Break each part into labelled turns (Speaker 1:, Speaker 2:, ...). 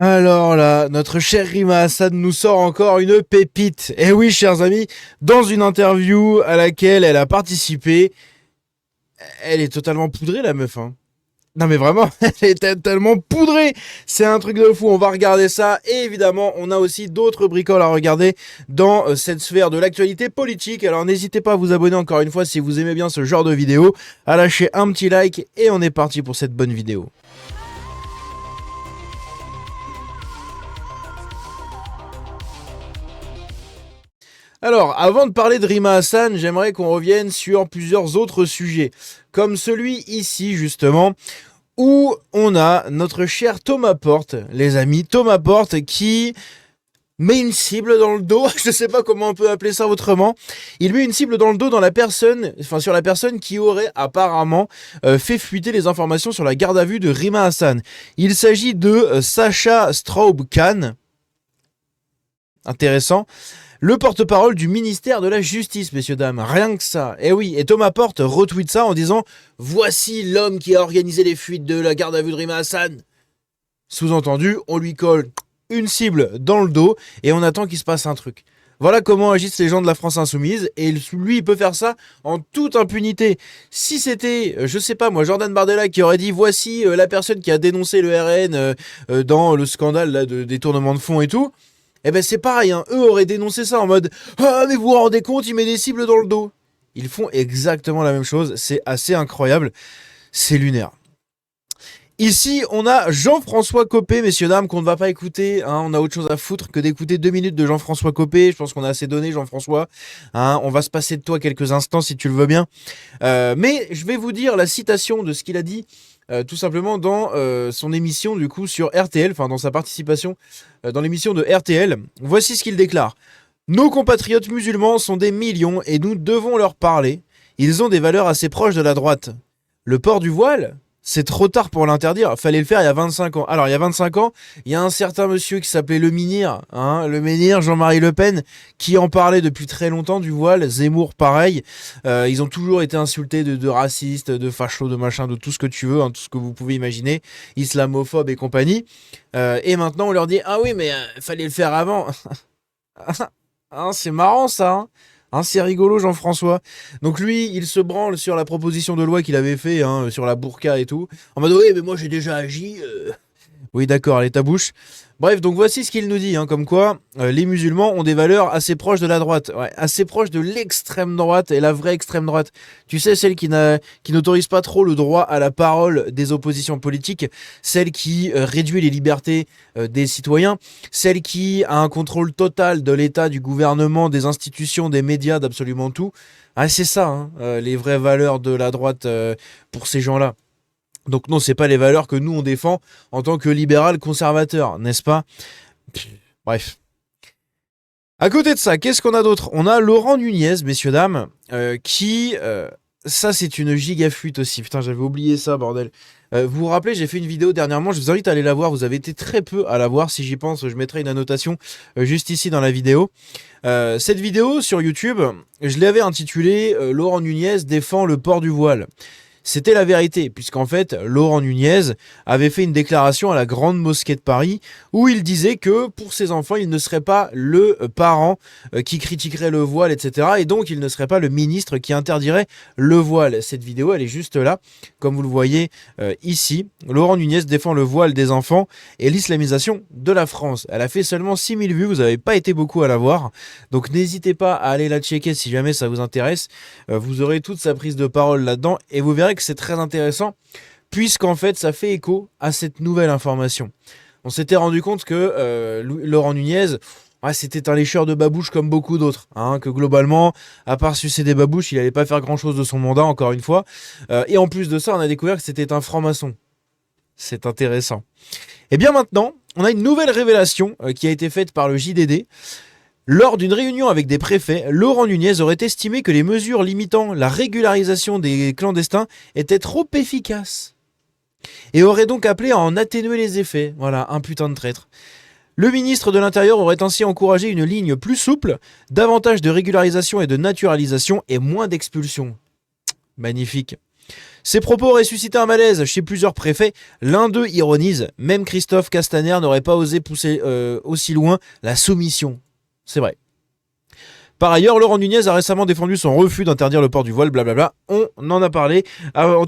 Speaker 1: Alors là, notre cher Rima Hassan nous sort encore une pépite. Et oui, chers amis, dans une interview à laquelle elle a participé, elle est totalement poudrée, la meuf. Hein. Non mais vraiment, elle est tellement poudrée. C'est un truc de fou, on va regarder ça. Et évidemment, on a aussi d'autres bricoles à regarder dans cette sphère de l'actualité politique. Alors n'hésitez pas à vous abonner encore une fois si vous aimez bien ce genre de vidéo, à lâcher un petit like et on est parti pour cette bonne vidéo. Alors, avant de parler de Rima Hassan, j'aimerais qu'on revienne sur plusieurs autres sujets, comme celui ici justement, où on a notre cher Thomas Porte, les amis, Thomas Porte qui met une cible dans le dos, je ne sais pas comment on peut appeler ça autrement, il met une cible dans le dos dans la personne, enfin sur la personne qui aurait apparemment fait fuiter les informations sur la garde à vue de Rima Hassan. Il s'agit de Sacha Straub-Khan, intéressant, le porte-parole du ministère de la Justice, messieurs, dames. Rien que ça. Et oui, et Thomas Porte retweet ça en disant « Voici l'homme qui a organisé les fuites de la garde à vue de Rima Hassan ». Sous-entendu, on lui colle une cible dans le dos et on attend qu'il se passe un truc. Voilà comment agissent les gens de la France Insoumise, et lui, il peut faire ça en toute impunité. Si c'était, je sais pas moi, Jordan Bardella qui aurait dit « Voici la personne qui a dénoncé le RN dans le scandale là, de détournement de fonds et tout », eh ben c'est pareil, hein. Eux auraient dénoncé ça en mode « Ah mais vous vous rendez compte, il met des cibles dans le dos ». Ils font exactement la même chose, c'est assez incroyable, c'est lunaire. Ici, on a Jean-François Copé, messieurs, dames, qu'on ne va pas écouter. Hein, on a autre chose à foutre que d'écouter 2 minutes de Jean-François Copé. Je pense qu'on a assez donné, Jean-François. Hein, on va se passer de toi quelques instants si tu le veux bien. Mais je vais vous dire la citation de ce qu'il a dit tout simplement dans son émission du coup sur RTL, enfin dans sa participation dans l'émission de RTL. Voici ce qu'il déclare. Nos compatriotes musulmans sont des millions et nous devons leur parler. Ils ont des valeurs assez proches de la droite. Le port du voile, c'est trop tard pour l'interdire. Fallait le faire il y a 25 ans. Alors, il y a 25 ans, il y a un certain monsieur qui s'appelait Le Menhir, hein, Le Menhir, Jean-Marie Le Pen, qui en parlait depuis très longtemps du voile. Zemmour, pareil. Ils ont toujours été insultés de racistes, de fachos, de machin, de tout ce que tu veux, hein, tout ce que vous pouvez imaginer, islamophobes et compagnie. Et maintenant, on leur dit « Ah oui, mais fallait le faire avant. » Hein, c'est marrant ça, hein. Hein, c'est rigolo, Jean-François. Donc lui, il se branle sur la proposition de loi qu'il avait fait hein, sur la burqa et tout. En mode, oui, mais moi j'ai déjà agi. Oui, d'accord, allez, ta bouche. Bref, donc voici ce qu'il nous dit, hein, comme quoi les musulmans ont des valeurs assez proches de la droite, ouais, assez proches de l'extrême droite et la vraie extrême droite. Tu sais, celle qui n'autorise pas trop le droit à la parole des oppositions politiques, celle qui réduit les libertés des citoyens, celle qui a un contrôle total de l'État, du gouvernement, des institutions, des médias, d'absolument tout. Ah, c'est ça, hein, les vraies valeurs de la droite pour ces gens-là. Donc non, c'est pas les valeurs que nous on défend en tant que libéral conservateur, n'est-ce pas? Bref. À côté de ça, qu'est-ce qu'on a d'autre? On a Laurent Nunez, messieurs, dames, qui... ça, c'est une giga fuite aussi. Putain, j'avais oublié ça, bordel. Vous vous rappelez, j'ai fait une vidéo dernièrement, je vous invite à aller la voir. Vous avez été très peu à la voir. Si j'y pense, je mettrai une annotation juste ici dans la vidéo. Cette vidéo sur YouTube, je l'avais intitulée Laurent Nunez défend le port du voile. C'était la vérité, puisqu'en fait, Laurent Nunez avait fait une déclaration à la Grande Mosquée de Paris où il disait que pour ses enfants, il ne serait pas le parent qui critiquerait le voile, etc. Et donc, il ne serait pas le ministre qui interdirait le voile. Cette vidéo, elle est juste là, comme vous le voyez ici. Laurent Nunez défend le voile des enfants et l'islamisation de la France. Elle a fait seulement 6000 vues, vous n'avez pas été beaucoup à la voir. Donc, n'hésitez pas à aller la checker si jamais ça vous intéresse. Vous aurez toute sa prise de parole là-dedans et vous verrez que c'est très intéressant puisqu'en fait ça fait écho à cette nouvelle information. On s'était rendu compte que Laurent Nunez, c'était un lécheur de babouche comme beaucoup d'autres, hein, que globalement, à part sucer des babouches, il n'allait pas faire grand-chose de son mandat, encore une fois. Et en plus de ça, on a découvert que c'était un franc-maçon. C'est intéressant. Et bien maintenant, on a une nouvelle révélation qui a été faite par le JDD. Lors d'une réunion avec des préfets, Laurent Nunez aurait estimé que les mesures limitant la régularisation des clandestins étaient trop efficaces et aurait donc appelé à en atténuer les effets. Voilà, un putain de traître. Le ministre de l'Intérieur aurait ainsi encouragé une ligne plus souple, davantage de régularisation et de naturalisation et moins d'expulsion. Magnifique. Ces propos auraient suscité un malaise chez plusieurs préfets. L'un d'eux ironise, même Christophe Castaner n'aurait pas osé pousser aussi loin la soumission. C'est vrai. Par ailleurs, Laurent Nunez a récemment défendu son refus d'interdire le port du voile, blablabla. On en a parlé,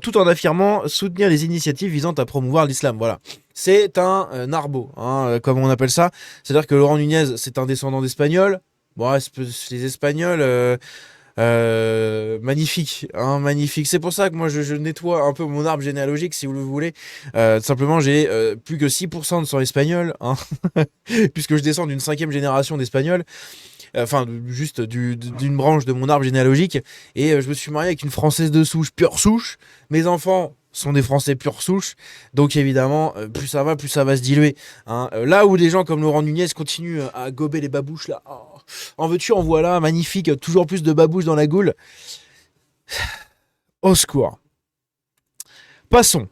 Speaker 1: tout en affirmant soutenir les initiatives visant à promouvoir l'islam. Voilà. C'est un narbo, hein, comme on appelle ça. C'est-à-dire que Laurent Nunez, c'est un descendant d'Espagnols. Bon, les Espagnols... magnifique, hein, magnifique. C'est pour ça que moi je nettoie un peu mon arbre généalogique, si vous le voulez. Simplement, j'ai plus que 6% de sang espagnol, hein, puisque je descends d'une 5e génération d'Espagnols. Enfin, juste d'une branche de mon arbre généalogique. Et je me suis marié avec une Française de souche, pure souche. Mes enfants sont des Français pure souche. Donc évidemment, plus ça va se diluer. Hein. Là où des gens comme Laurent Nunez continuent à gober les babouches, là, oh, en veux-tu, en voilà, magnifique, toujours plus de babouches dans la goule. Au secours. Passons.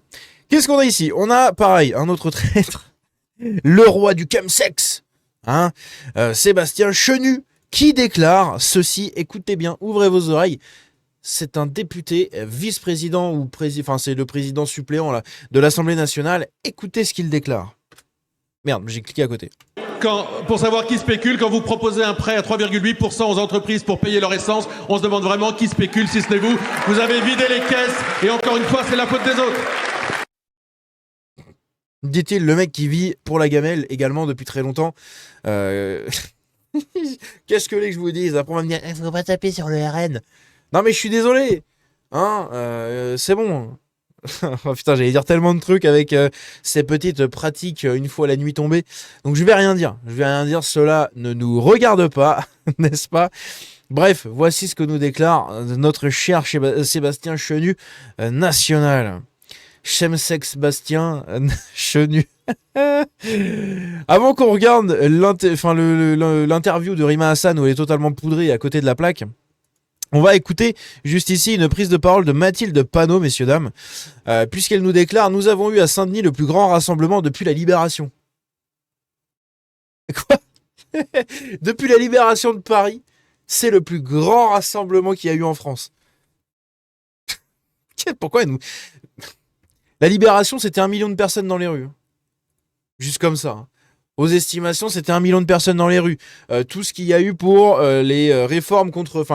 Speaker 1: Qu'est-ce qu'on a ici? On a, pareil, un autre traître. Le roi du chemsex. Hein, Sébastien Chenu, qui déclare ceci, écoutez bien, ouvrez vos oreilles, c'est un député, vice-président ou enfin c'est le président suppléant là, de l'Assemblée nationale, écoutez ce qu'il déclare. Merde, j'ai cliqué à côté.
Speaker 2: Pour savoir qui spécule, quand vous proposez un prêt à 3,8% aux entreprises pour payer leur essence, on se demande vraiment qui spécule si ce n'est vous. Vous avez vidé les caisses et encore une fois c'est la faute des autres.
Speaker 1: Dit-il, le mec qui vit pour la gamelle également depuis très longtemps. Qu'est-ce que je vous dise? Après on va me dire, faut pas taper sur le RN. Non mais je suis désolé. Hein, c'est bon. Oh putain, j'allais dire tellement de trucs avec ces petites pratiques une fois la nuit tombée. Donc je vais rien dire. Cela ne nous regarde pas, n'est-ce pas? Bref, voici ce que nous déclare notre cher Sébastien Chenu, national. Chemsex Bastien Chenu. Avant qu'on regarde l'interview de Rima Hassan où elle est totalement poudrée à côté de la plaque, on va écouter juste ici une prise de parole de Mathilde Panot, messieurs, dames, puisqu'elle nous déclare: nous avons eu à Saint-Denis le plus grand rassemblement depuis la Libération. Quoi? Depuis la Libération de Paris, c'est le plus grand rassemblement qu'il y a eu en France. Pourquoi nous... La Libération, c'était 1 million de personnes dans les rues. Juste comme ça. Hein. Aux estimations, c'était 1 million de personnes dans les rues. Tout ce qu'il y a eu pour les réformes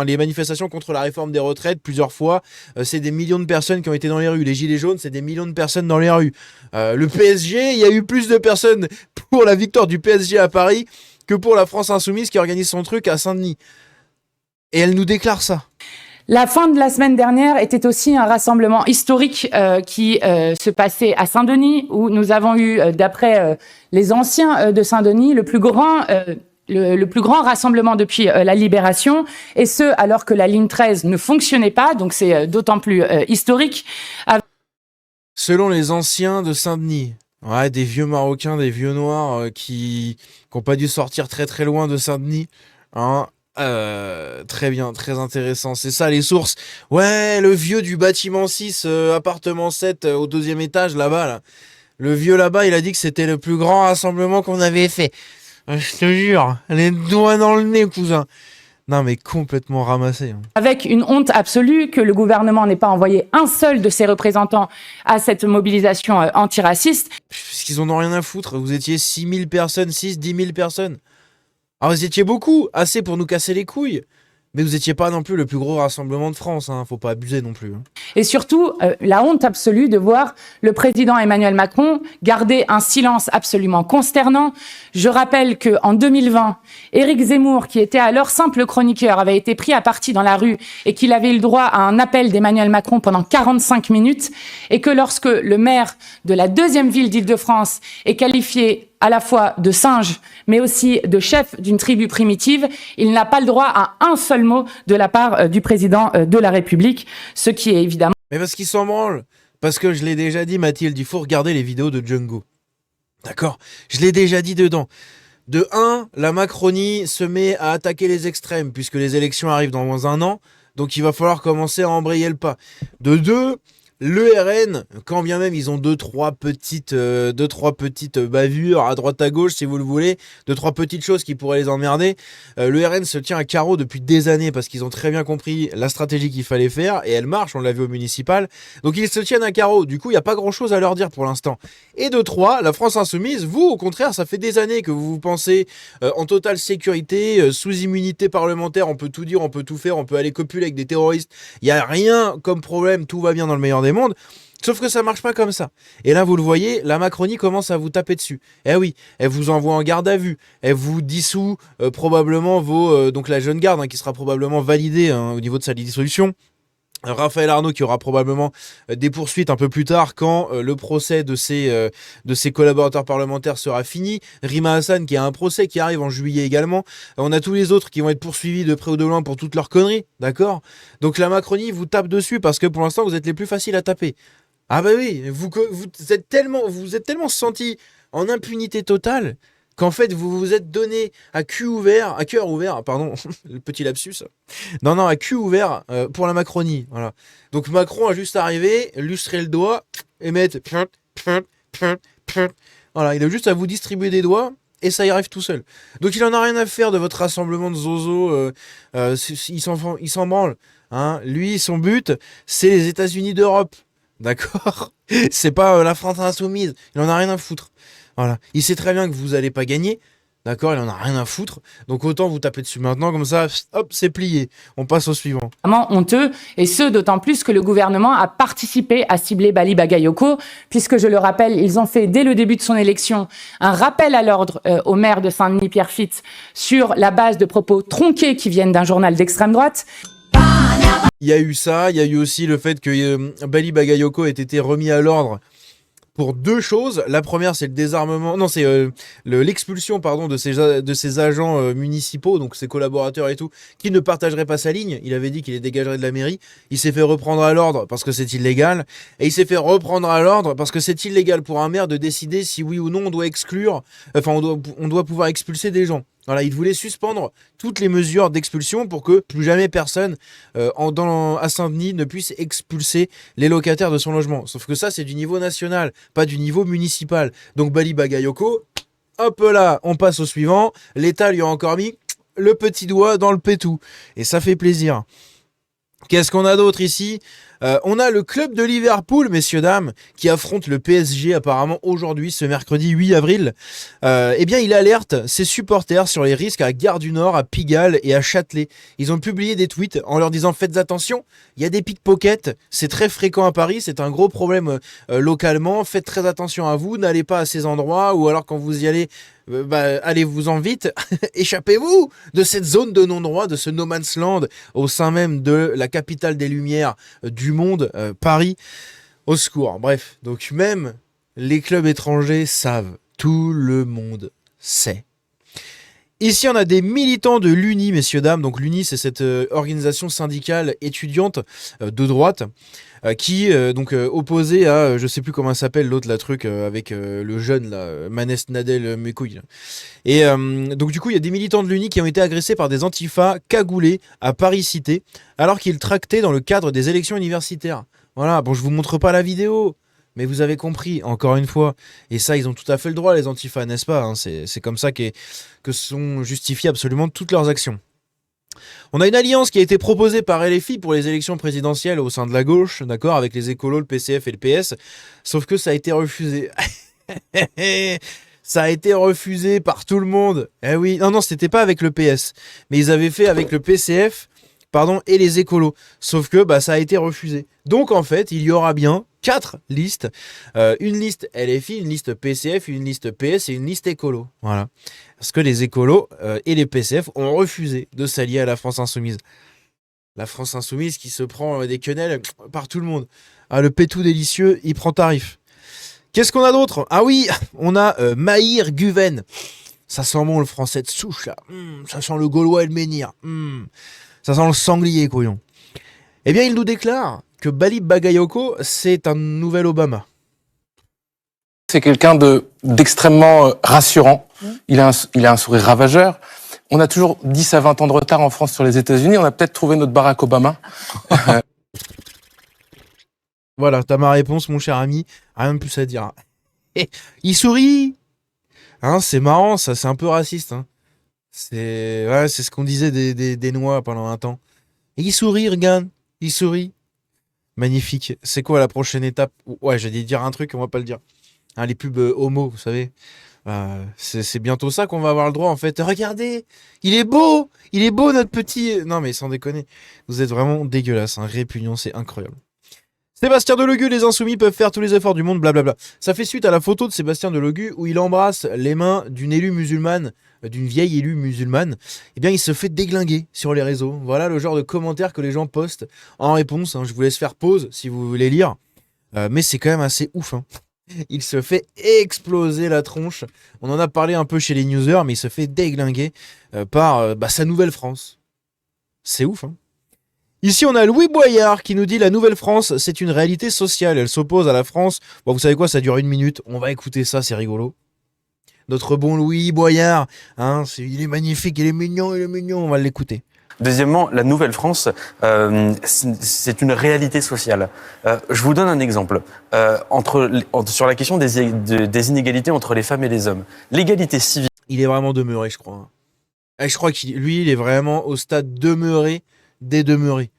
Speaker 1: les manifestations contre la réforme des retraites, plusieurs fois, c'est des millions de personnes qui ont été dans les rues. Les Gilets jaunes, c'est des millions de personnes dans les rues. Le PSG, il y a eu plus de personnes pour la victoire du PSG à Paris que pour la France Insoumise qui organise son truc à Saint-Denis. Et elle nous déclare ça.
Speaker 3: La fin de la semaine dernière était aussi un rassemblement historique qui se passait à Saint-Denis, où nous avons eu, d'après les anciens de Saint-Denis, le plus grand rassemblement depuis la Libération, et ce, alors que la ligne 13 ne fonctionnait pas, donc c'est d'autant plus historique.
Speaker 1: Selon les anciens de Saint-Denis, ouais, des vieux Marocains, des vieux Noirs qui n'ont pas dû sortir très très loin de Saint-Denis, hein. Très bien, très intéressant. C'est ça les sources. Ouais, le vieux du bâtiment 6, appartement 7, au 2e étage là-bas. Là. Le vieux là-bas, il a dit que c'était le plus grand rassemblement qu'on avait fait. Je te jure, les doigts dans le nez, cousin. Non mais complètement ramassé. Hein.
Speaker 3: Avec une honte absolue que le gouvernement n'ait pas envoyé un seul de ses représentants à cette mobilisation antiraciste.
Speaker 1: Puisqu'ils en ont rien à foutre. Vous étiez 6 000 personnes, 10 000 personnes. Alors vous étiez beaucoup, assez pour nous casser les couilles. Mais vous étiez pas non plus le plus gros rassemblement de France, hein. Faut pas abuser non plus. Hein.
Speaker 3: Et surtout, la honte absolue de voir le président Emmanuel Macron garder un silence absolument consternant. Je rappelle qu'en 2020, Éric Zemmour, qui était alors simple chroniqueur, avait été pris à partie dans la rue et qu'il avait eu le droit à un appel d'Emmanuel Macron pendant 45 minutes. Et que lorsque le maire de la 2e ville d'Île-de-France est qualifié à la fois de singe, mais aussi de chef d'une tribu primitive, il n'a pas le droit à un seul mot de la part du président de la République, ce qui est évidemment...
Speaker 1: Mais parce qu'il s'en branle. Parce que je l'ai déjà dit, Mathilde, il faut regarder les vidéos de Django. D'accord? Je l'ai déjà dit dedans. De 1, la Macronie se met à attaquer les extrêmes, puisque les élections arrivent dans 1 an, donc il va falloir commencer à embrayer le pas. De 2... Le RN, quand bien même ils ont deux, trois petites bavures à droite à gauche, si vous le voulez, deux, trois petites choses qui pourraient les emmerder, le RN se tient à carreau depuis des années parce qu'ils ont très bien compris la stratégie qu'il fallait faire et elle marche, on l'a vu au municipal. Donc ils se tiennent à carreau, du coup il n'y a pas grand chose à leur dire pour l'instant. Et de trois, la France Insoumise, vous au contraire, ça fait des années que vous vous pensez en totale sécurité, sous immunité parlementaire, on peut tout dire, on peut tout faire, on peut aller copuler avec des terroristes, il n'y a rien comme problème, tout va bien dans le meilleur des mondes. Sauf que ça marche pas comme ça. Et là, vous le voyez, la Macronie commence à vous taper dessus. Eh oui, elle vous envoie en garde à vue. Elle vous dissout probablement donc la jeune garde qui sera probablement validée au niveau de sa dissolution. Raphaël Arnaud qui aura probablement des poursuites un peu plus tard quand le procès de ses collaborateurs parlementaires sera fini. Rima Hassan qui a un procès qui arrive en juillet également. On a tous les autres qui vont être poursuivis de près ou de loin pour toutes leurs conneries, d'accord ? Donc la Macronie vous tape dessus parce que pour l'instant vous êtes les plus faciles à taper. Ah bah oui, vous êtes tellement senti en impunité totale qu'en fait vous vous êtes donné à cœur ouvert, pardon, le petit lapsus. Non, à cul ouvert pour la Macronie, voilà. Donc Macron a juste arrivé, lustrer le doigt et mettre voilà, il a juste à vous distribuer des doigts et ça y arrive tout seul. Donc il en a rien à faire de votre rassemblement de zozo, il s'en branle, hein. Lui, son but, c'est les États-Unis d'Europe. D'accord. C'est pas la France Insoumise. Il en a rien à foutre. Voilà. Il sait très bien que vous allez pas gagner. D'accord, il en a rien à foutre. Donc autant vous taper dessus maintenant, comme ça, hop, c'est plié. On passe au suivant.
Speaker 3: Vraiment honteux, et ce d'autant plus que le gouvernement a participé à cibler Bali Bagayoko, puisque je le rappelle, ils ont fait dès le début de son élection un rappel à l'ordre au maire de Saint-Denis, Pierre Fitz, sur la base de propos tronqués qui viennent d'un journal d'extrême droite.
Speaker 1: Il y a eu ça, il y a eu aussi le fait que Bali Bagayoko ait été remis à l'ordre pour deux choses. La première, c'est le désarmement, non, c'est l'expulsion, pardon, de ses agents municipaux, donc ses collaborateurs et tout, qui ne partageraient pas sa ligne. Il avait dit qu'il les dégagerait de la mairie. Il s'est fait reprendre à l'ordre parce que c'est illégal, et il s'est fait reprendre à l'ordre parce que c'est illégal pour un maire de décider si oui ou non on doit exclure, enfin on doit pouvoir expulser des gens. Voilà, il voulait suspendre toutes les mesures d'expulsion pour que plus jamais personne à Saint-Denis ne puisse expulser les locataires de son logement. Sauf que ça, c'est du niveau national, pas du niveau municipal. Donc Bali Bagayoko, hop là, on passe au suivant. L'État lui a encore mis le petit doigt dans le pétou. Et ça fait plaisir. Qu'est-ce qu'on a d'autre ici ? On a le club de Liverpool, messieurs, dames, qui affronte le PSG apparemment aujourd'hui, ce mercredi 8 avril. Eh bien, il alerte ses supporters sur les risques à Gare du Nord, à Pigalle et à Châtelet. Ils ont publié des tweets en leur disant « Faites attention, il y a des pickpockets, c'est très fréquent à Paris, c'est un gros problème localement, faites très attention à vous, n'allez pas à ces endroits, ou alors quand vous y allez, allez-vous-en vite, échappez-vous de cette zone de non-droit, de ce no man's land au sein même de la capitale des Lumières du monde, Paris, au secours. Bref, donc même les clubs étrangers savent, tout le monde sait. Ici, on a des militants de l'UNI, messieurs, dames. Donc l'UNI, c'est cette organisation syndicale étudiante de droite qui donc opposée à, je sais plus comment s'appelle l'autre, la truc avec le jeune là, Manès Nadel Mekouille. Et donc du coup, il y a des militants de l'UNI qui ont été agressés par des antifas cagoulés à Paris-Cité alors qu'ils tractaient dans le cadre des élections universitaires. Voilà, bon, je vous montre pas la vidéo. Mais vous avez compris, encore une fois, et ça, ils ont tout à fait le droit, les antifas, n'est-ce pas, hein, c'est comme ça que sont justifiées absolument toutes leurs actions. On a une alliance qui a été proposée par LFI pour les élections présidentielles au sein de la gauche, d'accord, avec les écolos, le PCF et le PS, sauf que ça a été refusé. Ça a été refusé par tout le monde. Eh oui, non, c'était pas avec le PS, mais ils avaient fait avec le PCF, et les écolos, sauf que ça a été refusé. Donc en fait, il y aura bien 4 listes, une liste LFI, une liste PCF, une liste PS et une liste écolo. Voilà. Parce que les écolos et les PCF ont refusé de s'allier à la France Insoumise. La France Insoumise qui se prend des quenelles par tout le monde. Ah, le pétou délicieux, il prend tarif. Qu'est-ce qu'on a d'autre ? Ah oui, on a Maïr Guven. Ça sent bon le français de souche là. Ça sent le gaulois et le menhir. Ça sent le sanglier, couillon. Eh bien, il nous déclare que Bali Bagayoko, c'est un nouvel Obama.
Speaker 4: C'est quelqu'un d'extrêmement rassurant. Il a un sourire ravageur. On a toujours 10 à 20 ans de retard en France sur les États-Unis. On a peut-être trouvé notre Barack Obama.
Speaker 1: Voilà, t'as ma réponse, mon cher ami. Rien de plus à dire. Et il sourit. Hein, c'est marrant, ça, c'est un peu raciste. Hein. C'est ce qu'on disait des Noirs pendant un temps. Et il sourit, regarde. Il sourit. Magnifique. C'est quoi la prochaine étape? Ouais, j'ai dit dire un truc, on va pas le dire. Hein, les pubs homo, vous savez. C'est bientôt ça qu'on va avoir le droit, en fait. Regardez, il est beau. Il est beau, notre petit. Non, mais sans déconner. Vous êtes vraiment dégueulasse. Hein. Répugnant, c'est incroyable. Sébastien Delogu, les insoumis peuvent faire tous les efforts du monde, blablabla. Ça fait suite à la photo de Sébastien Delogu où il embrasse les mains d'une élue musulmane, d'une vieille élue musulmane. Eh bien, il se fait déglinguer sur les réseaux. Voilà le genre de commentaires que les gens postent en réponse. Hein. Je vous laisse faire pause si vous voulez lire. Mais c'est quand même assez ouf. Hein. Il se fait exploser la tronche. On en a parlé un peu chez les newsers, mais il se fait déglinguer par sa nouvelle France. C'est ouf, hein. Ici, on a Louis Boyard qui nous dit la Nouvelle-France, c'est une réalité sociale. Elle s'oppose à la France. Bon, vous savez quoi, ça dure 1 minute. On va écouter ça, c'est rigolo. Notre bon Louis Boyard, hein, il est magnifique, il est mignon, on va l'écouter.
Speaker 5: Deuxièmement, la Nouvelle-France, c'est une réalité sociale. Je vous donne un exemple. Sur la question des inégalités entre les femmes et les hommes. L'égalité civile...
Speaker 1: Il est vraiment demeuré, je crois. Et je crois qu'il il est vraiment au stade demeuré des demeurés.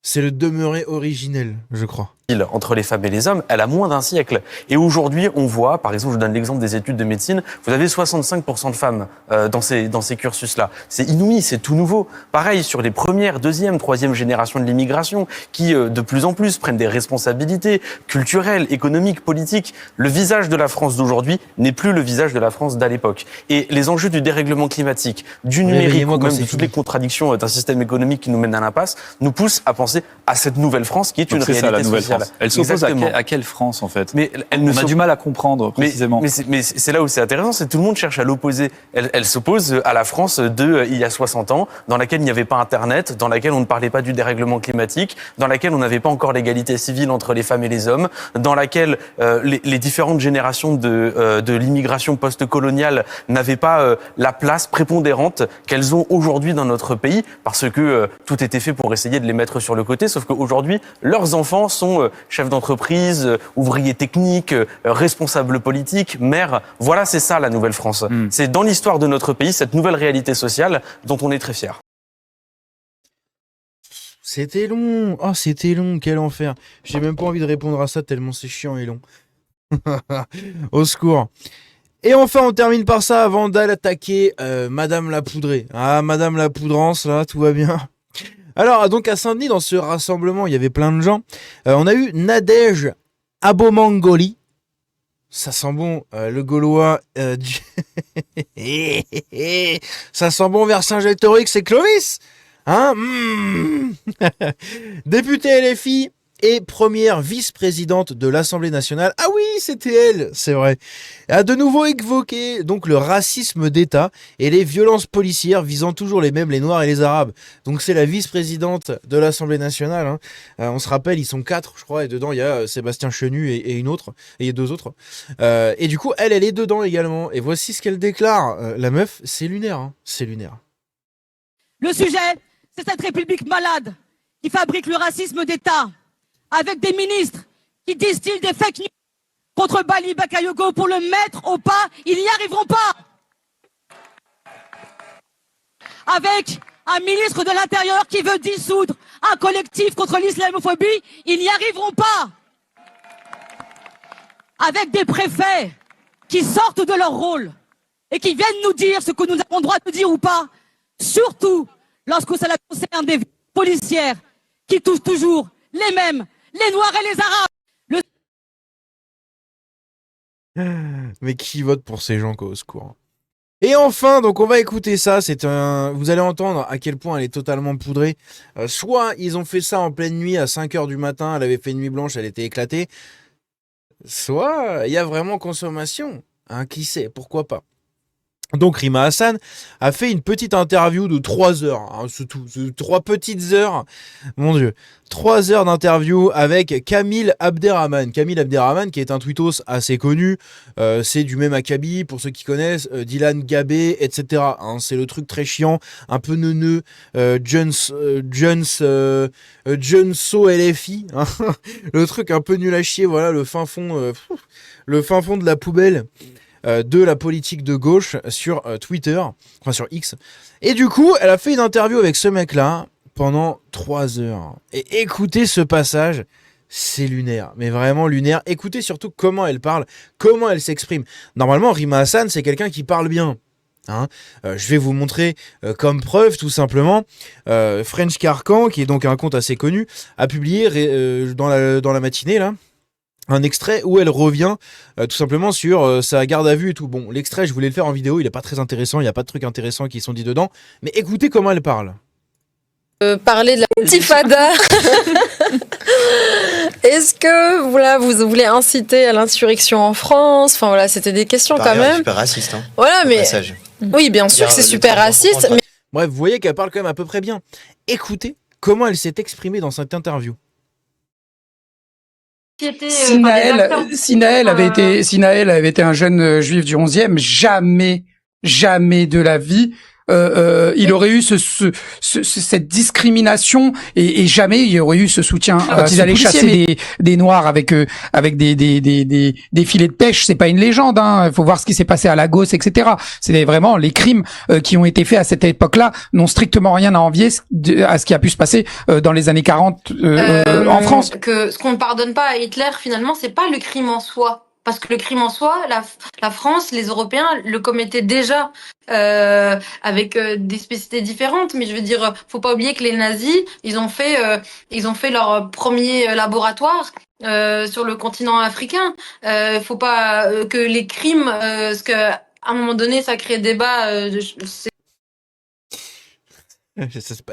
Speaker 1: C'est le demeuré originel, je crois.
Speaker 5: Entre les femmes et les hommes, elle a moins d'un siècle. Et aujourd'hui, on voit, par exemple, je donne l'exemple des études de médecine, vous avez 65% de femmes dans ces cursus-là. C'est inouï, c'est tout nouveau. Pareil sur les premières, deuxième, troisième générations de l'immigration, qui de plus en plus prennent des responsabilités culturelles, économiques, politiques. Le visage de la France d'aujourd'hui n'est plus le visage de la France d'à l'époque. Et les enjeux du dérèglement climatique, du numérique, ou même de toutes les contradictions d'un système économique qui nous mène à l'impasse, nous poussent à penser à cette nouvelle France qui est une réalité sociale.
Speaker 6: Elle s'oppose à quelle France, en fait?
Speaker 5: Mais
Speaker 6: on a du mal à comprendre, précisément.
Speaker 5: Mais c'est là où c'est intéressant, c'est que tout le monde cherche à l'opposer. Elle s'oppose à la France il y a 60 ans, dans laquelle il n'y avait pas Internet, dans laquelle on ne parlait pas du dérèglement climatique, dans laquelle on n'avait pas encore l'égalité civile entre les femmes et les hommes, dans laquelle les différentes générations de l'immigration post-coloniale n'avaient pas la place prépondérante qu'elles ont aujourd'hui dans notre pays, parce que tout était fait pour essayer de les mettre sur le côté, sauf qu'aujourd'hui, leurs enfants sont chefs d'entreprise, ouvriers techniques, responsables politiques, maires. Voilà, c'est ça la Nouvelle-France. C'est dans l'histoire de notre pays, cette nouvelle réalité sociale dont on est très fiers.
Speaker 1: C'était long. Oh, c'était long, quel enfer. J'ai même pas envie de répondre à ça tellement c'est chiant et long. Au secours. Et enfin, on termine par ça avant d'aller attaquer Madame la Poudrée. Ah, Madame la Poudrance, là, tout va bien. Alors, donc à Saint-Denis, dans ce rassemblement, il y avait plein de gens. On a eu Nadège Abomangoli. Ça sent bon, le Gaulois du... Ça sent bon vers Saint-Gétorix et Clovis. Hein Députée LFI et première vice-présidente de l'Assemblée nationale. Ah oui, c'était elle, c'est vrai. A de nouveau évoqué donc le racisme d'État et les violences policières visant toujours les mêmes, les Noirs et les Arabes. Donc c'est la vice-présidente de l'Assemblée nationale. Hein. On se rappelle, ils sont 4, je crois, et dedans il y a Sébastien Chenu et une autre, et il y a 2 autres. Et du coup, elle est dedans également. Et voici ce qu'elle déclare. La meuf, c'est lunaire, hein. C'est lunaire.
Speaker 7: Le sujet, c'est cette République malade qui fabrique le racisme d'État, avec des ministres qui distillent des fake news contre Bali Bakayoko pour le mettre au pas, ils n'y arriveront pas. Avec un ministre de l'Intérieur qui veut dissoudre un collectif contre l'islamophobie, ils n'y arriveront pas. Avec des préfets qui sortent de leur rôle et qui viennent nous dire ce que nous avons le droit de dire ou pas, surtout lorsque cela concerne des policières qui touchent toujours les mêmes, les Noirs et les Arabes.
Speaker 1: Mais qui vote pour ces gens, quoi, au secours. Et enfin, donc on va écouter ça. Vous allez entendre à quel point elle est totalement poudrée. Soit ils ont fait ça en pleine nuit à 5h du matin, elle avait fait une nuit blanche, elle était éclatée. Soit il y a vraiment consommation. Hein, qui sait, pourquoi pas. Donc Rima Hassan a fait une petite interview de 3 heures, hein, c'est tout, 3 petites heures, mon Dieu, 3 heures d'interview avec Kamil Abderrahman. Kamil Abderrahman qui est un tweetos assez connu, c'est du même acabit pour ceux qui connaissent, Dylan Gabé, etc. Hein, c'est le truc très chiant, un peu neuneux, Junso LFI, hein, le truc un peu nul à chier, voilà, le fin fond de la poubelle. De la politique de gauche sur Twitter, enfin sur X. Et du coup, elle a fait une interview avec ce mec-là pendant 3 heures. Et écoutez ce passage, c'est lunaire, mais vraiment lunaire. Écoutez surtout comment elle parle, comment elle s'exprime. Normalement, Rima Hassan, c'est quelqu'un qui parle bien. Hein, je vais vous montrer comme preuve tout simplement French Carcan, qui est donc un compte assez connu, a publié dans la matinée là un extrait où elle revient tout simplement sur sa garde à vue et tout. Bon, l'extrait, je voulais le faire en vidéo, il est pas très intéressant, il y a pas de trucs intéressants qui sont dits dedans, mais écoutez comment elle parle.
Speaker 8: Parler de la intifada. Est-ce que voilà, vous voulez inciter à l'insurrection en France? Enfin voilà, c'était des questions quand même.
Speaker 9: Super raciste, hein.
Speaker 8: Voilà, mais oui, bien sûr que c'est super raciste. Mais...
Speaker 1: Bref, vous voyez qu'elle parle quand même à peu près bien. Écoutez comment elle s'est exprimée dans cette interview.
Speaker 10: Sinaël avait été un jeune juif du 11e, jamais de la vie il aurait eu cette discrimination et jamais il y aurait eu ce soutien. Ils allaient chasser des noirs avec des filets de pêche, c'est pas une légende, hein. Il faut voir ce qui s'est passé à Lagos, etc. C'est vraiment les crimes qui ont été faits à cette époque-là n'ont strictement rien à envier à ce qui a pu se passer dans les années 40 en France.
Speaker 11: Que ce qu'on ne pardonne pas à Hitler, finalement, c'est pas le crime en soi. Parce que le crime en soi, la France, les Européens le commettaient déjà avec des spécificités différentes. Mais je veux dire, faut pas oublier que les nazis, ils ont fait leur premier laboratoire sur le continent africain. Faut pas que les crimes, parce que à un moment donné, ça crée débat.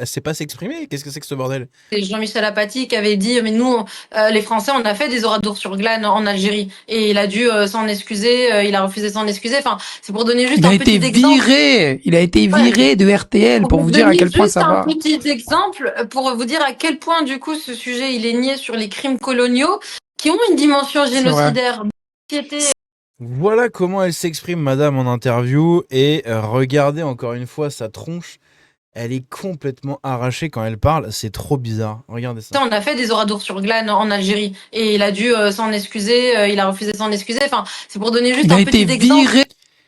Speaker 1: C'est pas s'exprimer. Qu'est-ce que c'est que ce bordel?
Speaker 11: C'est Jean-Michel Apathy qui avait dit mais nous les Français on a fait des oradours sur glane en Algérie et il a dû s'en excuser, il a refusé de s'en excuser. Enfin c'est pour donner juste un petit exemple.
Speaker 10: Il a été viré de RTL pour vous dire à quel point ça va.
Speaker 11: Un petit exemple pour vous dire à quel point du coup ce sujet il est nié sur les crimes coloniaux qui ont une dimension génocidaire.
Speaker 1: Voilà comment elle s'exprime, madame, en interview, et regardez encore une fois sa tronche. Elle est complètement arrachée quand elle parle, c'est trop bizarre. Regardez ça.
Speaker 11: On a fait des oradours sur glane en Algérie et il a dû s'en excuser, il a refusé de s'en excuser. Enfin, c'est pour donner juste un petit exemple.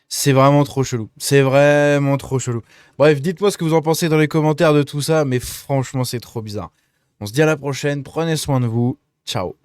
Speaker 1: C'est vraiment trop chelou. C'est vraiment trop chelou. Bref, dites-moi ce que vous en pensez dans les commentaires de tout ça, mais franchement, c'est trop bizarre. On se dit à la prochaine, prenez soin de vous. Ciao.